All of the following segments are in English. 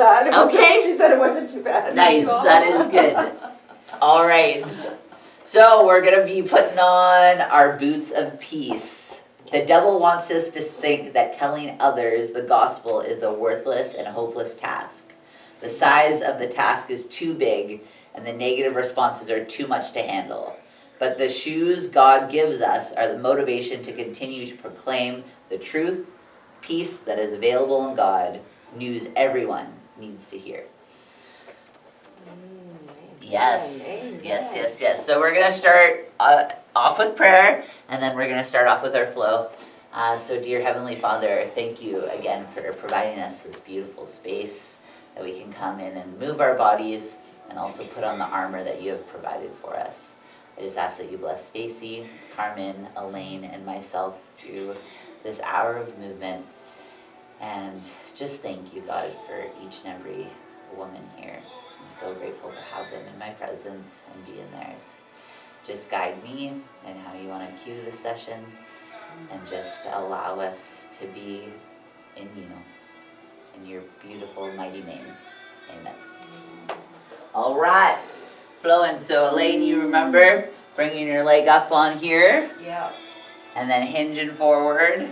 Okay. She said it wasn't too bad. Nice, that is good. All right. So we're going to be putting on our boots of peace. The devil wants us to think that telling others the gospel is a worthless and hopeless task. The size of the task is too big, and the negative responses are too much to handle. But the shoes God gives us are the motivation to continue to proclaim the truth, peace that is available in God, news everyone needs to hear. Yes. So we're going to start off with prayer, and then we're going to start off with our flow. So dear Heavenly Father, thank you again for providing us this beautiful space that we can come in and move our bodies and also put on the armor that you have provided for us. I just ask that you bless Stacy, Carmen, Elaine, and myself through this hour of movement. And just thank you, God, for each and every woman here. I'm so grateful to have them in my presence and be in theirs. Just guide me in how you want to cue the session, and just allow us to be in you, in your beautiful, mighty name. Amen. All right, flowing. So Elaine, you remember bringing your leg up on here? Yeah. And then hinging forward.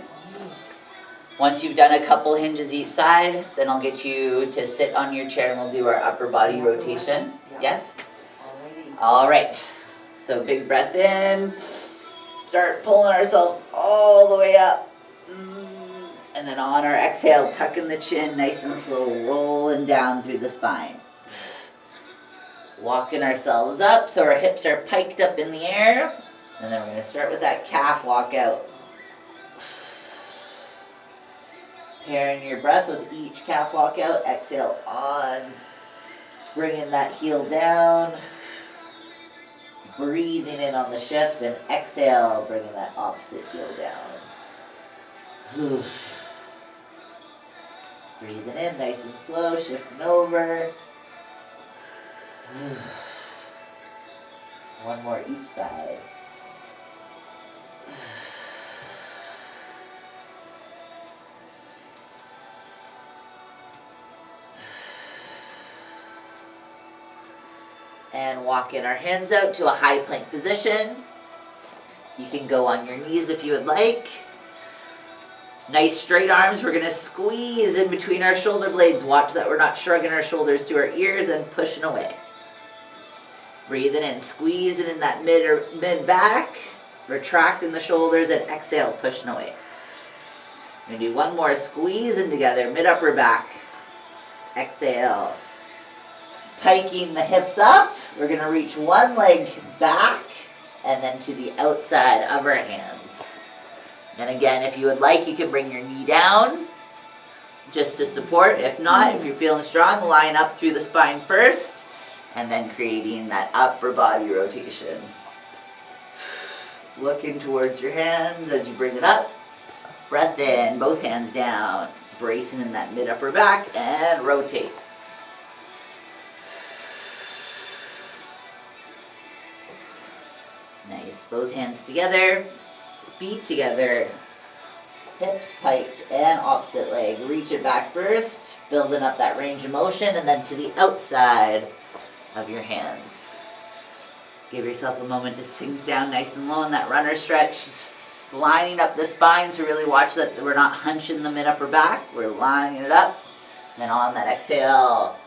Once you've done a couple hinges each side, then I'll get you to sit on your chair and we'll do our upper body rotation. Yeah. Yes? Alrighty. All right. So big breath in. Start pulling ourselves all the way up. And then on our exhale, tucking the chin nice and slow, rolling down through the spine. Walking ourselves up so our hips are piked up in the air. And then we're going to start with that calf walk out. Pairing your breath with each calf walk out. Exhale on. Bringing that heel down. Breathing in on the shift. And exhale, bringing that opposite heel down. Breathing in nice and slow. Shifting over. One more each side. And walking our hands out to a high plank position. You can go on your knees if you would like. Nice straight arms. We're going to squeeze in between our shoulder blades. Watch that we're not shrugging our shoulders to our ears and pushing away. Breathing in, squeezing in that mid back. Retracting the shoulders and exhale, pushing away. We're going to do one more. Squeezing together, mid upper back. Exhale. Piking the hips up. We're going to reach one leg back and then to the outside of our hands. And again, if you would like, you can bring your knee down just to support. If not, if you're feeling strong, line up through the spine first and then creating that upper body rotation. Looking towards your hands as you bring it up. Breath in, both hands down. Bracing in that mid upper back and rotate. Nice, both hands together, feet together, hips piked, and opposite leg. Reach it back first, building up that range of motion, and then to the outside of your hands. Give yourself a moment to sink down nice and low in that runner stretch, lining up the spine, so really watch that we're not hunching the mid-upper back, we're lining it up. Then on that exhale,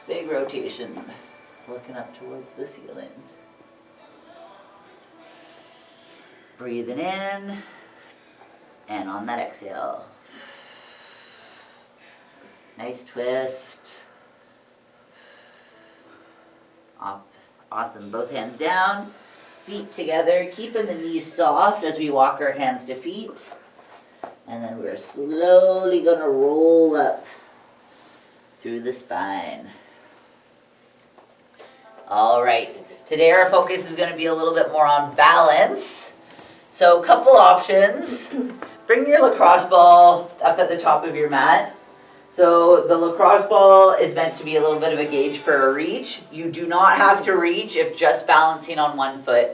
big rotation, looking up towards the ceiling. Breathing in, and on that exhale. Nice twist. Awesome, both hands down, feet together, keeping the knees soft as we walk our hands to feet. And then we're slowly gonna roll up through the spine. All right, today our focus is gonna be a little bit more on balance. So a couple options. Bring your lacrosse ball up at the top of your mat. So the lacrosse ball is meant to be a little bit of a gauge for a reach. You do not have to reach if just balancing on one foot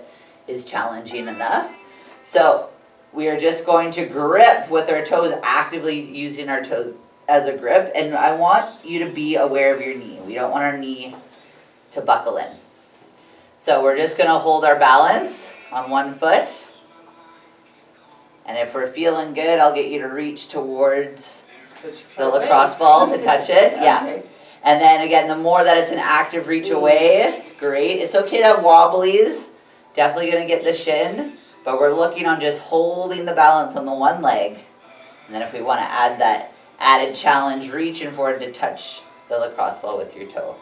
is challenging enough. So we are just going to grip with our toes, actively using our toes as a grip, and I want you to be aware of your knee. We don't want our knee to buckle in. So we're just going to hold our balance on one foot. And if we're feeling good, I'll get you to reach towards the lacrosse ball to touch it. Yeah. Okay. And then again, the more that it's an active reach away, great. It's okay to have wobblies. Definitely going to get the shin. But we're looking on just holding the balance on the one leg. And then if we want to add that added challenge, reaching forward to touch the lacrosse ball with your toe.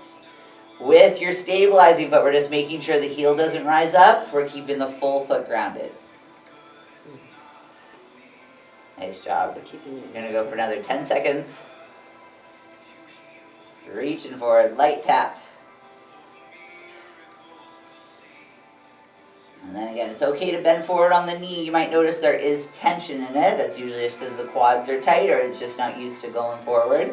With your stabilizing foot, we're just making sure the heel doesn't rise up. We're keeping the full foot grounded. Nice job. You're going to go for another 10 seconds. Reaching forward, light tap. And then again, it's okay to bend forward on the knee. You might notice there is tension in it. That's usually just because the quads are tight or it's just not used to going forward.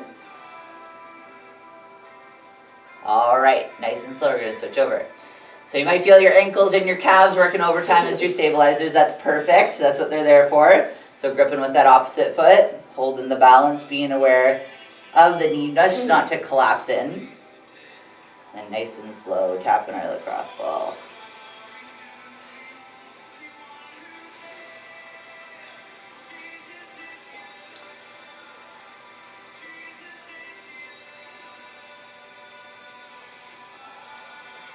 All right, nice and slow, we're going to switch over. So you might feel your ankles and your calves working overtime as your stabilizers. That's perfect. That's what they're there for. So gripping with that opposite foot, holding the balance, being aware of the knee, just not to collapse in. And nice and slow, tapping our lacrosse ball.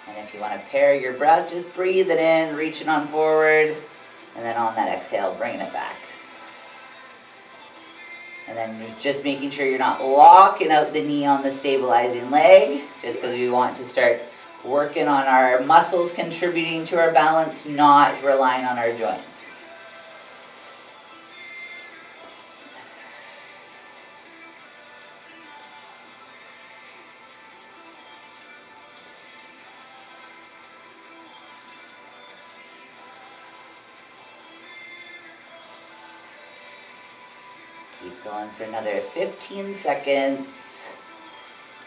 And if you want to pair your breath, just breathe it in, reaching on forward, and then on that exhale, bringing it back. And then just making sure you're not locking out the knee on the stabilizing leg, just because we want to start working on our muscles contributing to our balance, not relying on our joints. Keep going for another 15 seconds.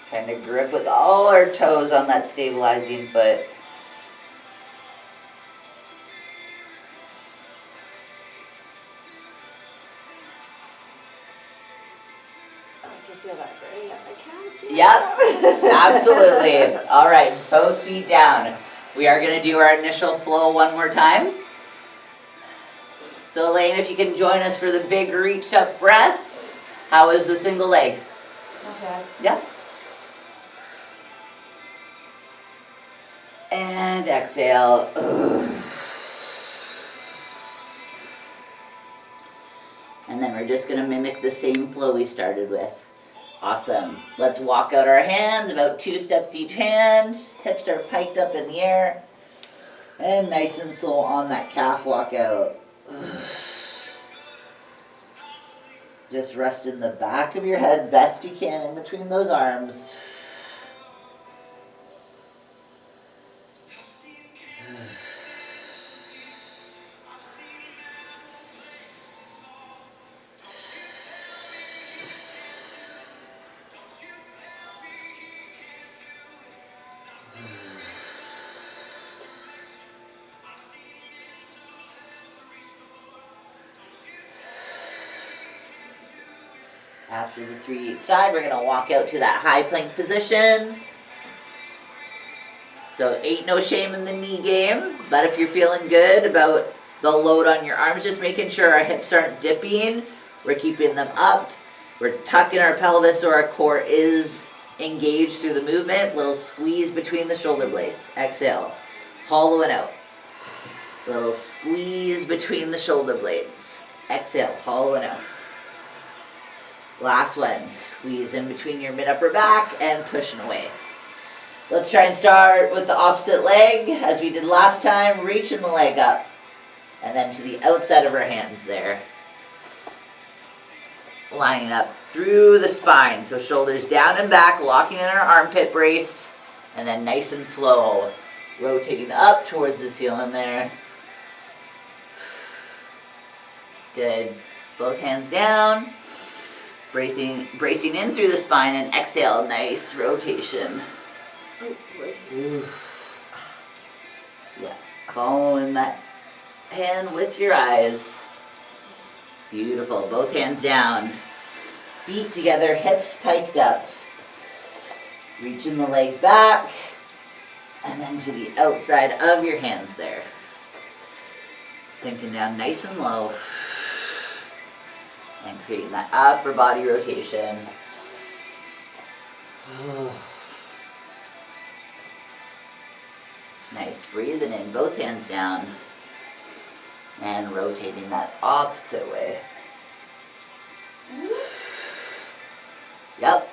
Trying to grip with all our toes on that stabilizing foot. I can feel that burning up my calves. Yep, absolutely. All right, both feet down. We are going to do our initial flow one more time. So Elaine, if you can join us for the big reach up breath. How is the single leg? Okay. Yeah. And exhale. And then we're just going to mimic the same flow we started with. Awesome. Let's walk out our hands, about 2 steps each hand. Hips are piked up in the air. And nice and slow on that calf walk out. Just rest in the back of your head best you can in between those arms. After the 3 each side, we're going to walk out to that high plank position. So ain't no shame in the knee game, but if you're feeling good about the load on your arms, just making sure our hips aren't dipping, we're keeping them up, we're tucking our pelvis so our core is engaged through the movement, little squeeze between the shoulder blades. Exhale, hollowing out. Little squeeze between the shoulder blades. Exhale, hollowing out. Last one, squeeze in between your mid-upper back and pushing away. Let's try and start with the opposite leg, as we did last time, reaching the leg up. And then to the outside of our hands there. Lining up through the spine, so shoulders down and back, locking in our armpit brace. And then nice and slow, rotating up towards the ceiling there. Good. Both hands down. Bracing in through the spine and exhale, nice rotation. Yeah, following that hand with your eyes. Beautiful, both hands down. Feet together, hips piked up. Reaching the leg back, and then to the outside of your hands there. Sinking down nice and low. And creating that upper body rotation. Nice, breathing in, both hands down. And rotating that opposite way. Yep.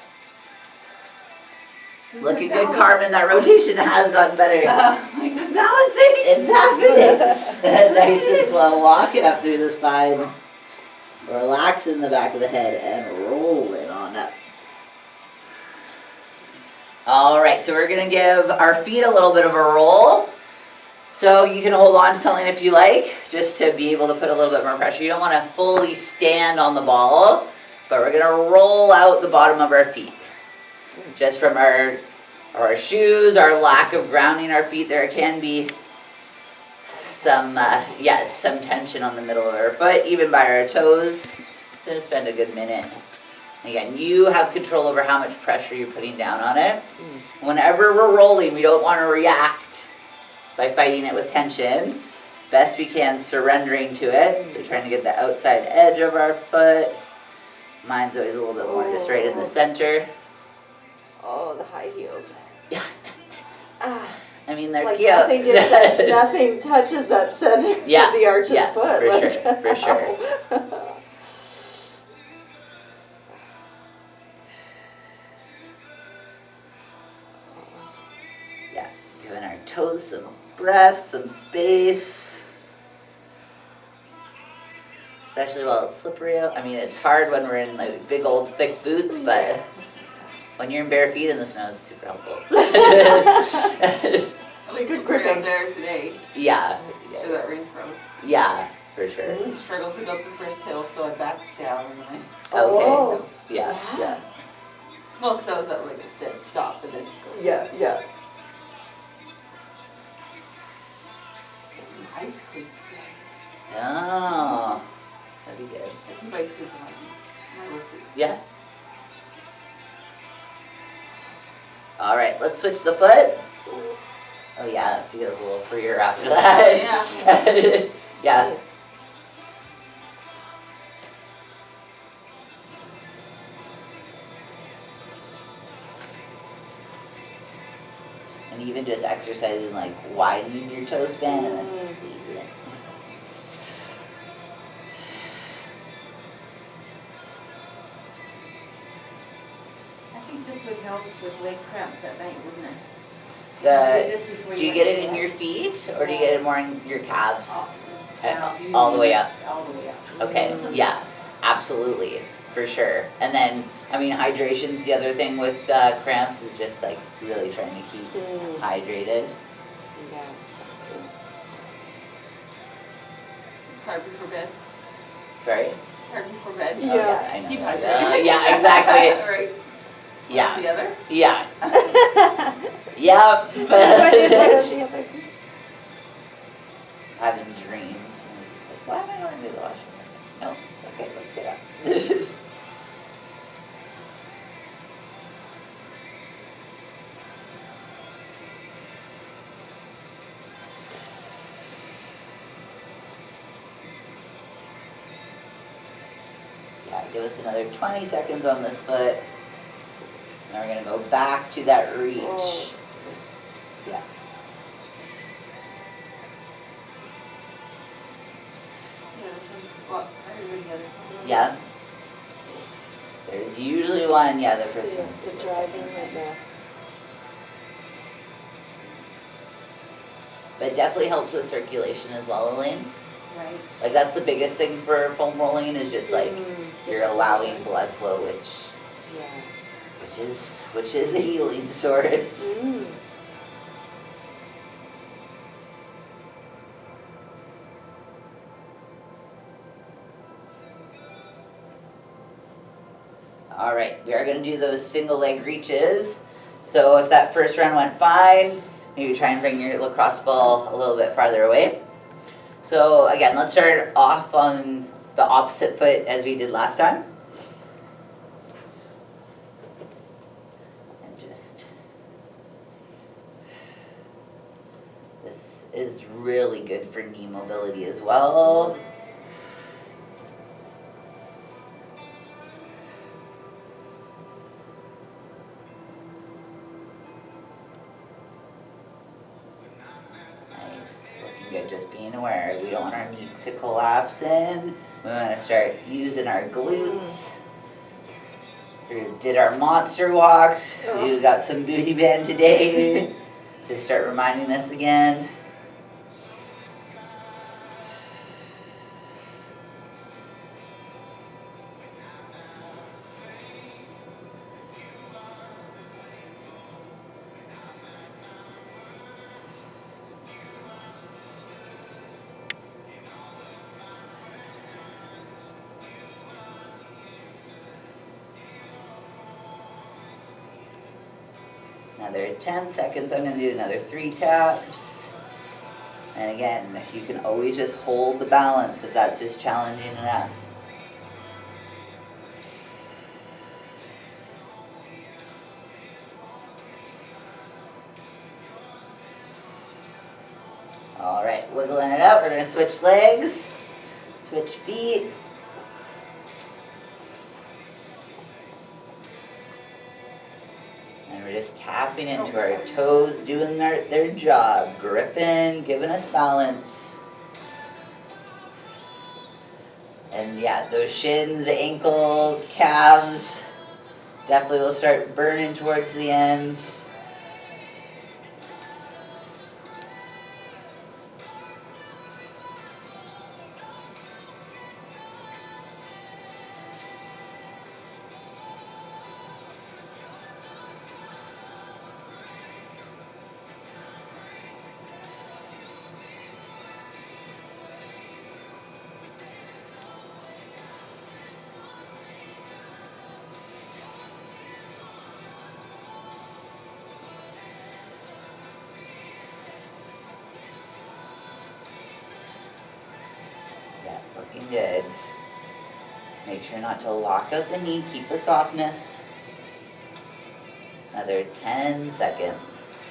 Looking good, Carmen. That rotation has gotten better. Balancing. It's happening. Nice and slow. Walking up through the spine. Relaxing the back of the head and rolling on up. All right, so we're going to give our feet a little bit of a roll. So you can hold on to something if you like, just to be able to put a little bit more pressure. You don't want to fully stand on the ball, but we're going to roll out the bottom of our feet. Just from our shoes, our lack of grounding our feet, there can be some tension on the middle of our foot, even by our toes. So spend a good minute. Again, you have control over how much pressure you're putting down on it. Whenever we're rolling, we don't want to react by fighting it with tension. Best we can, surrendering to it. So trying to get the outside edge of our foot. Mine's always a little bit more just right in the center. Oh, the high heels. Yeah. I mean, they're Like cute. nothing touches that center of the arch of the foot. For sure. Yeah, giving our toes some breath, some space. Especially while it's slippery out. I mean, it's hard when we're in like big old thick boots, but when you're in bare feet in the snow, it's super helpful. At least it's pretty out there today. Yeah. So that rain froze. Yeah, for sure. I struggled to go up the first hill, so I backed down and I... Oh. Okay. Yeah. Well, because I was at like a dead stop and then go. Yeah. Some ice cream today. Oh, that'd be good. I think ice cream's on my routine. Yeah. All right, let's switch the foot. Oh yeah, that feels a little freer after that. Yeah. Yeah. Nice. And even just exercising like widening your toe span and then squeeze it. I think this would help with leg cramps at night, wouldn't it? Do you get it in your feet or do you get it more in your calves? All All the way up. All the way up. Okay, yeah, absolutely, for sure. And then, I mean, hydration's the other thing with cramps is just like really trying to keep hydrated. Yeah. It's hard before bed. Sorry? It's hard before bed. Yeah. Oh, yeah, I know. Keep that. hydrated. Yeah, exactly. Right. Yeah, The other? yeah. Yep. The other. Having dreams. And it's just like, why am I going to the washroom? No, okay, let's get up. Yeah, give us another 20 seconds on this foot. And we're going to go back to that reach. Oh. Yeah. Yeah, this one's a lot harder than the other one. Yeah. There's usually one, the first one. The driving and the... But it definitely helps with circulation as well, Elaine. Right. Like that's the biggest thing for foam rolling is just like you're allowing blood flow, Yeah. which is a healing source. All right, we are going to do those single leg reaches. So if that first round went fine, maybe try and bring your lacrosse ball a little bit farther away. So again, let's start off on the opposite foot as we did last time. is really good for knee mobility as well. Nice, looking good, just being aware. We don't want our knee to collapse in. We want to start using our glutes. We did our monster walks. We got some booty band today to start reminding us again. Another 10 seconds, I'm gonna do another 3 taps. And again, you can always just hold the balance if that's just challenging enough. All right, wiggling it up, we're gonna switch legs, switch feet. And we're just tapping into our toes, doing their job, gripping, giving us balance. And yeah, those shins, ankles, calves, definitely will start burning towards the end. Yeah, looking good. Make sure not to lock out the knee, keep the softness. Another 10 seconds.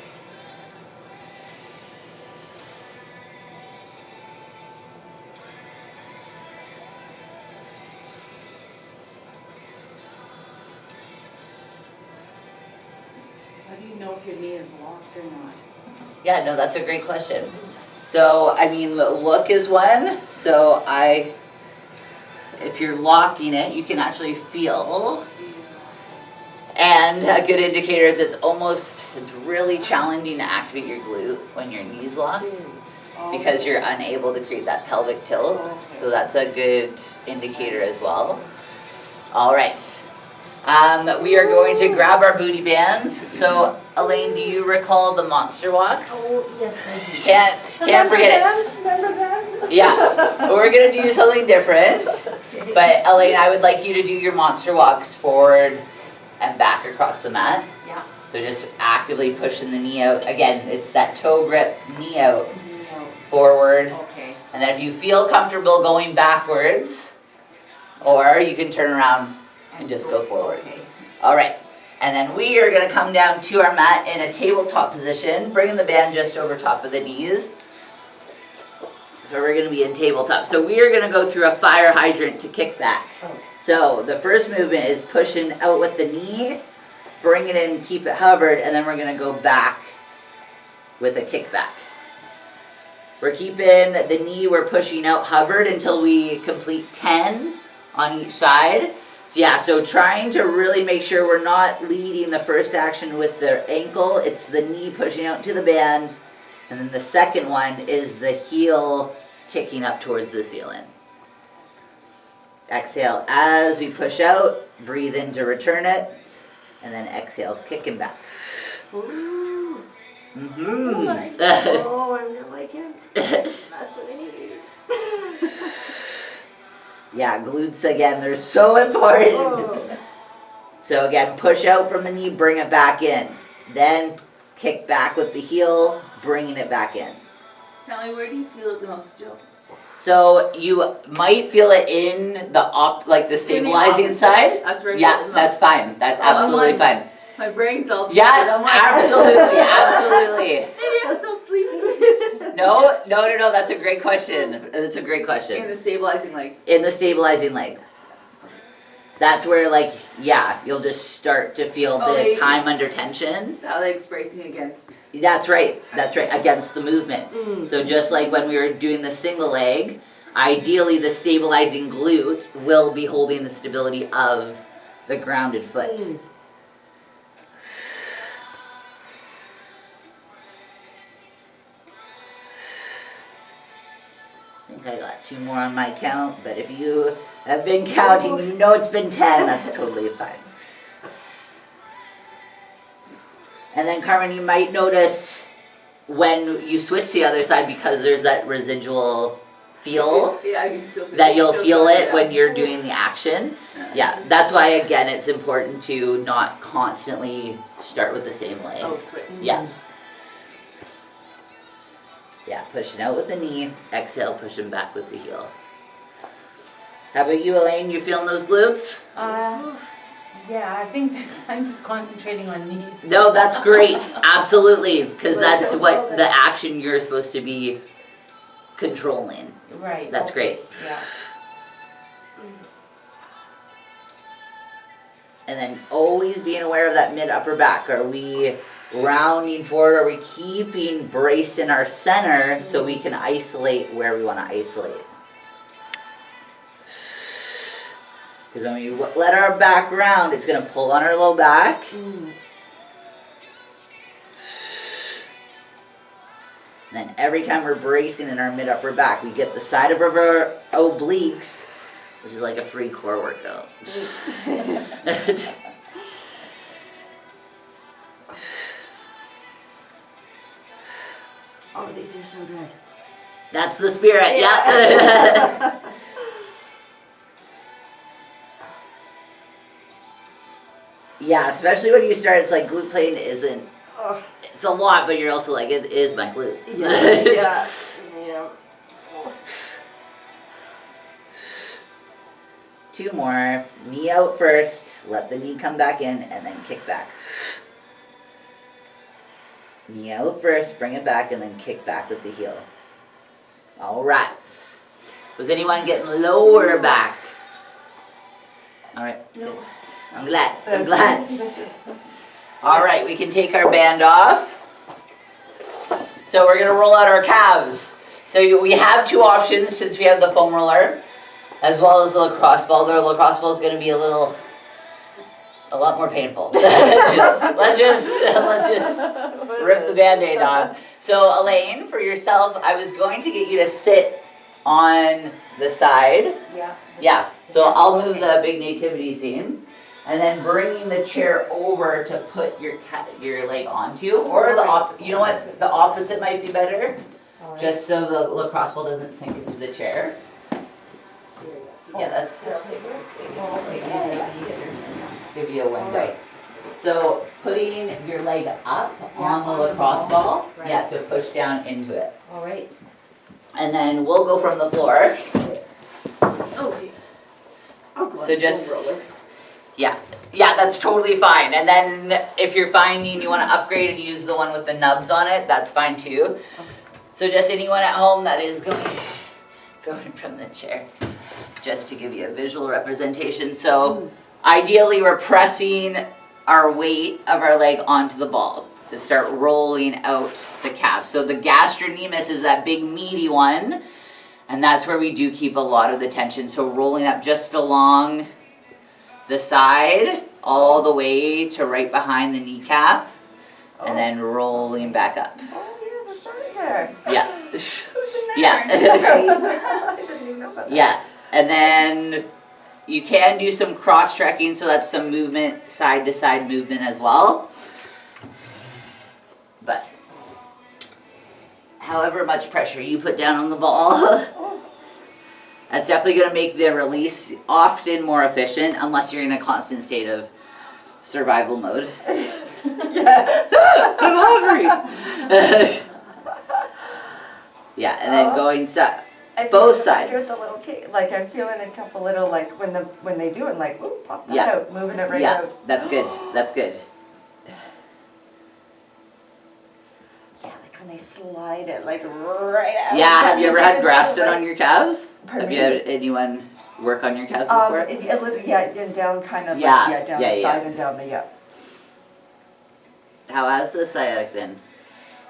How do you know if your knee is locked or not? Yeah, no, that's a great question. So, I mean, look is one. So if you're locking it, you can actually feel. And a good indicator is it's really challenging to activate your glute when your knee's locked because you're unable to create that pelvic tilt. So that's a good indicator as well. All right. We are going to grab our booty bands. So, Elaine, do you recall the monster walks? Oh, yes, I do. Can't forget it. Remember that? Yeah, we're gonna do something different. But Elaine, I would like you to do your monster walks forward and back across the mat. Yeah. So just actively pushing the knee out. Again, it's that toe grip, knee out, forward. Okay. And then if you feel comfortable going backwards, or you can turn around and just go forward. Okay. All right, and then we are gonna come down to our mat in a tabletop position, bringing the band just over top of the knees. So we're gonna be in tabletop. So we are gonna go through a fire hydrant to kick back. So the first movement is pushing out with the knee, bring it in, keep it hovered, and then we're gonna go back with a kickback. We're keeping the knee, we're pushing out hovered until we complete 10 on each side. So yeah, so trying to really make sure we're not leading the first action with the ankle, it's the knee pushing out to the band, and then the second one is the heel kicking up towards the ceiling. Exhale as we push out, breathe in to return it, and then exhale, kicking back. Ooh. Mm-hmm. Oh, I'm gonna like him. That's what I need. Yeah, glutes again, they're so important. Oh. So again, push out from the knee, bring it back in. Then kick back with the heel, bringing it back in. Kelly, where do you feel it the most, Jill? So you might feel it in the stabilizing side. That's where Yeah, that's fine. That's absolutely fine. My brain's all Yeah, I'm like, absolutely, absolutely. Maybe I'm still sleepy. No, that's a great question. That's a great In question. the stabilizing leg. In the stabilizing leg. That's where, like, yeah, you'll just start to feel the time under tension. That leg's bracing against. That's right, against the movement. So just like when we were doing the single leg, ideally the stabilizing glute will be holding the stability of the grounded foot. I think I got 2 more on my count, but if you have been counting, you know it's been 10, that's totally fine. And then Carmen, you might notice when you switch to the other side, because there's that residual feel, Yeah, I can still feel that you'll feel it when you're. you're doing the action. Yeah, that's why again it's important to not constantly start with the same leg. Oh, switch. Yeah. Yeah, pushing out with the knee, exhale, pushing back with the heel. How about you, Elaine? You feeling those glutes? Yeah, I think I'm just concentrating on these. No, that's great. Absolutely, because that's what the action you're supposed to be controlling. Right. That's great. Yeah. And then always being aware of that mid-upper back. Are we rounding forward? Are we keeping braced in our center so we can isolate where we want to isolate? Because when we let our back round, it's going to pull on our low back. And then every time we're bracing in our mid-upper back, we get the side of our obliques, which is like a free core workout. Oh, these are so good. That's the spirit, yeah. Yeah, especially when you start, it's like glute plane isn't, it's a lot, but you're also like, it is my glutes. Yeah. 2 more. Knee out first, let the knee come back in, and then kick back. Knee out first, bring it back, and then kick back with the heel. All right. Was anyone getting lower back? All right. No. I'm glad. All right, we can take our band off. So we're gonna roll out our calves. So we have 2 options since we have the foam roller, as well as the lacrosse ball. The lacrosse ball is gonna be a lot more painful. let's just rip the Band-Aid off. So Elaine, for yourself, I was going to get you to sit on the side. Yeah. Yeah, so I'll move the big nativity scene. And then bringing the chair over to put your leg onto, or you know what, the opposite might be better, just so the lacrosse ball doesn't sink into the chair. Yeah, that's give you a wind right. So putting your leg up on the lacrosse ball, yeah, to push down into it. All right. And then we'll go from the floor. Okay. I'll go on So just. foam roller. Yeah, that's totally fine. And then if you're finding you want to upgrade and use the one with the nubs on it, that's fine too. So just anyone at home that is going from the chair, just to give you a visual representation. So ideally we're pressing our weight of our leg onto the ball to start rolling out the calf. So the gastrocnemius is that big meaty one, and that's where we do keep a lot of the tension. So rolling up just along the side, all the way to right behind the kneecap, and then rolling back up. Oh, yeah, that's right there. Yeah. Who's in there? Yeah. I didn't even know about that. Yeah. And then you can do some cross-trekking, so that's some movement, side-to-side movement as well. But however much pressure you put down on the ball, that's definitely going to make the release often more efficient, unless you're in a constant state of survival mode. Yeah. I'm hungry. Yeah, and then going both sides. Here's a little kick, like I'm feeling a couple little, like when they do it, like, ooh, pop that Yeah. out, moving it right Yeah, out. that's good. That's good. Yeah, like when and they slide it like right out. Yeah, have you ever had Grafton on your calves? Pardon Have you me? had anyone work on your calves before? And down kind of, Yeah, like, down yeah, the yeah. side and down the, How has the sciatic been?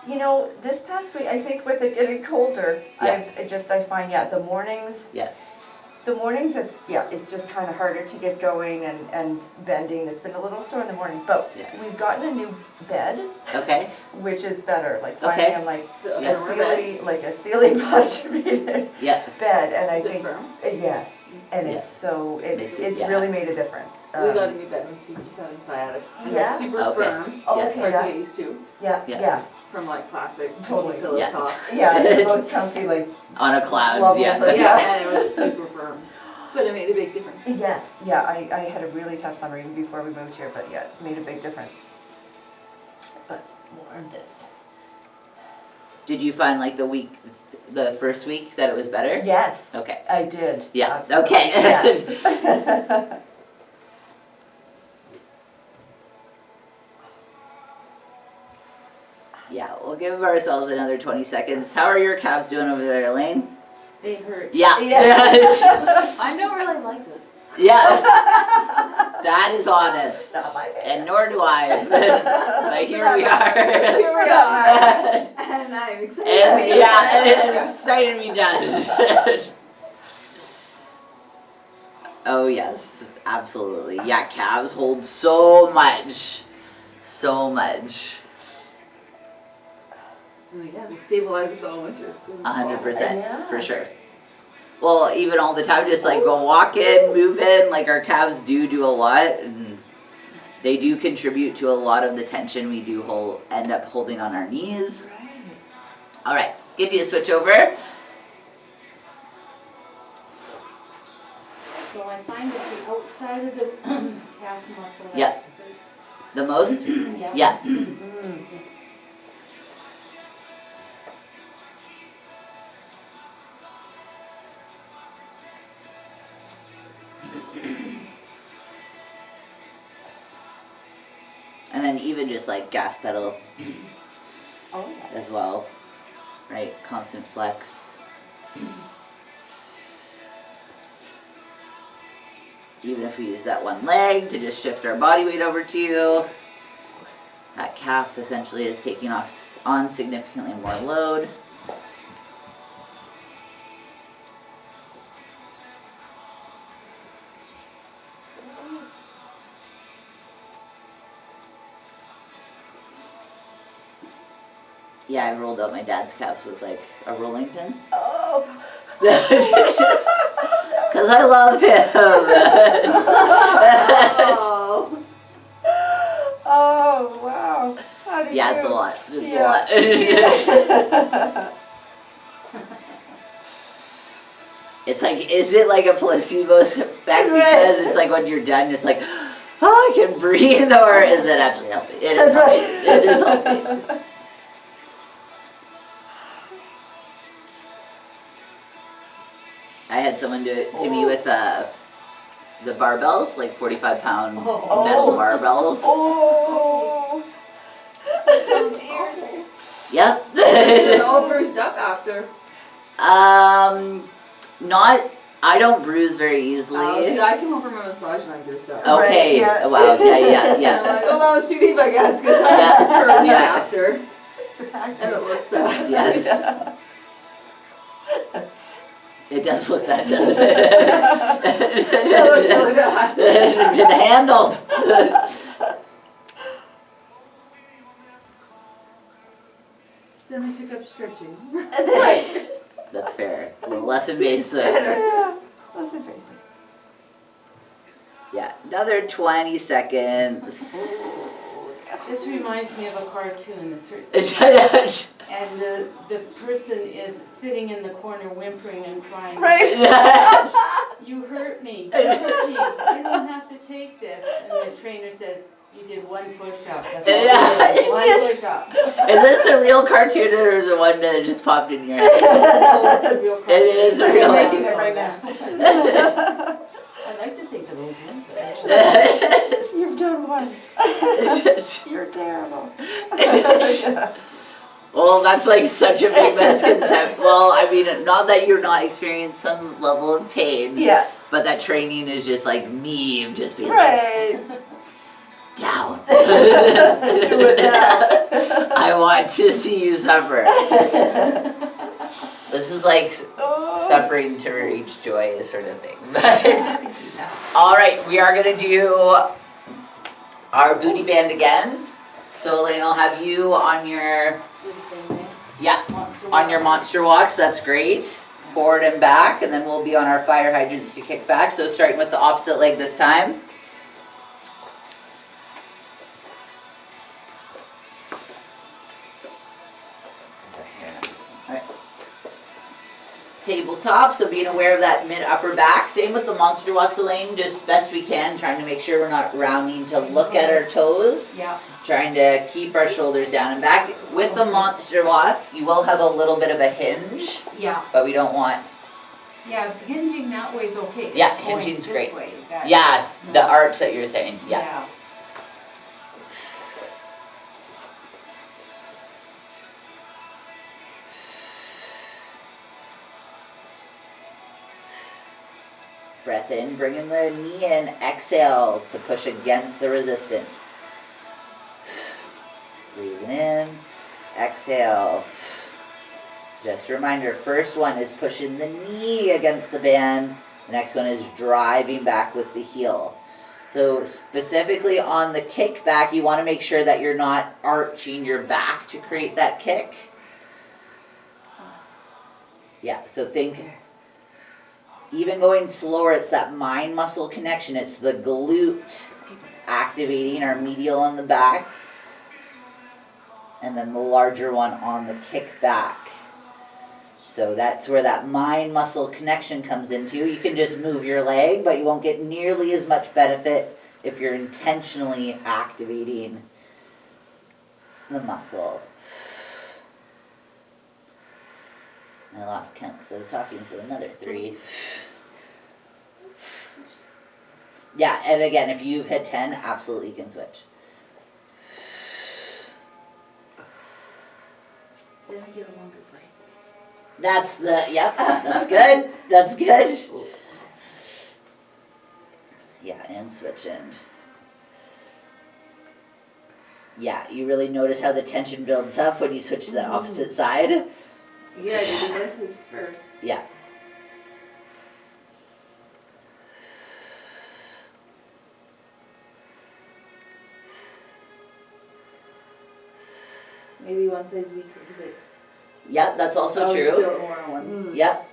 You know, this past week, I think with it getting colder, Yeah. I find, the mornings. Yeah. The mornings, it's just kind of harder to get going and bending. It's been a little sore in the morning, but Yeah. we've gotten a new bed, Okay. which is better. Like Okay. finding like Yes. a Sealy posture Yeah. bed, and I Is it think firm? yes, and Yeah. it's so Makes it- it's yeah. really made a difference. We got a new bed when Steve was having sciatic. And Yeah? it's super Okay. firm. Oh, Yeah. okay, Hard to yeah, get used to. yeah, Yeah. yeah, From like classic Totally. pillow Yeah. top. yeah. It's the most comfy, like On a cloud, Love yeah. this. Yeah, and it was super firm. But it made a big difference. yes, yeah. I had a really tough summer even before we moved here, but yeah, it's made a big difference. But more of this. Did you find like the first week that it was better? Yes. Okay. I did. Yeah, Absolutely. okay. Yes. Yeah, we'll give ourselves another 20 seconds. How are your calves doing over there, Elaine? They hurt. Yeah. Yes. I don't really like this. Yes. That is honest. Not my favorite. And nor do I. But here we are. Here we are. And I'm excited. And yeah, and I'm excited to be done. Oh yes, absolutely. Yeah, calves hold so much. So much. Oh yeah, they stabilize us all winter. 100%, Yeah. for sure. Well, even all the time, just like go walk in, move in, like our calves do a lot, and they do contribute to a lot of the tension we do end up holding on our knees. All right, get you to switch over. So I find that the outside of the calf muscle. Yeah. The most? Yeah. Yeah. And then even just like gas pedal Oh yeah. as well, right? Constant flex. Even if we use that one leg to just shift our body weight over to you, that calf essentially is taking on significantly more load. Yeah, I rolled out my dad's calves with like a rolling pin. Oh. It's because I love him. Oh. Oh wow. How did Yeah, you? it's a lot. It's Yeah. a lot. It's like, is it like a placebo effect because it's like when you're done, it's like, oh, I can breathe, or is it actually helping? It is That's right. helping. It is helping. I had someone do it to me with the barbells, like 45-pound metal barbells. Oh. Yep. It's all bruised up after. I don't bruise very easily. See, I came home from a massage and I'm bruised up. Okay, Right, yeah. wow, yeah. And I'm like, oh, that was too deep, I guess, because I Yeah. was for a week Yeah. after. And it looks bad. Yes. It does look bad, doesn't it? It looks really bad. It should have been handled. Then I took up stretching. That's fair. It's a little less invasive. Yeah. That's invasive. Yeah, another 20 seconds. This reminds me of a cartoon, this hurts. And the person is sitting in the corner whimpering and crying. Right. You hurt me, you hurt me, I don't have to take this. And the trainer says, you did one push-up, that's all Yeah. you did, one push-up. Is this a real cartoon or is it one that just popped in your head? Oh, it's a real cartoon. It is a real You're one. making it right now. I like to think of those ones. But You've done one. You're terrible. Well, that's like such a big misconception. Well, I mean, not that you're not experiencing some level of pain, Yeah. but that training is just like me just being like, Right. down. Do it now. I want to see you suffer. This is like suffering to reach joy sort of thing. But, all right, we are going to do our booty band again. So Elaine, I'll have you on your, yeah, on your monster walks. That's great. Forward and back, and then we'll be on our fire hydrants to kick back. So starting with the opposite leg this time. All right. Tabletop, so being aware of that mid-upper back. Same with the monster walks, Elaine, just best we can, trying to make sure we're not rounding to look at our toes. Yeah. Trying to keep our shoulders down and back. With the monster walk, you will have a little bit of a hinge, Yeah. but we don't want, Yeah, hinging that way is okay. Yeah, Going hinging's this great. way, that- yeah, the no. arch that you're saying, yeah. Yeah. Breath in, bringing the knee in, exhale to push against the resistance. Breathing in, exhale. Just a reminder, first one is pushing the knee against the band. The next one is driving back with the heel. So specifically on the kick back, you want to make sure that you're not arching your back to create that kick. Yeah, so think, even going slower, it's that mind muscle connection. It's the glute activating our medial on the back. And then the larger one on the kick back. So that's where that mind muscle connection comes into. You can just move your leg, but you won't get nearly as much benefit if you're intentionally activating the muscle. I lost count because I was talking, so another 3. Yeah, and again, if you've hit 10, absolutely can switch. Then I get a longer break. That's the, yep, that's good, that's good. Yeah, and switching. Yeah, you really notice how the tension builds up when you switch to the opposite side. Yeah, you do this one first. Yeah. Maybe one side's weaker because it. Yep, that's also I always true. feel it more on one. Yep.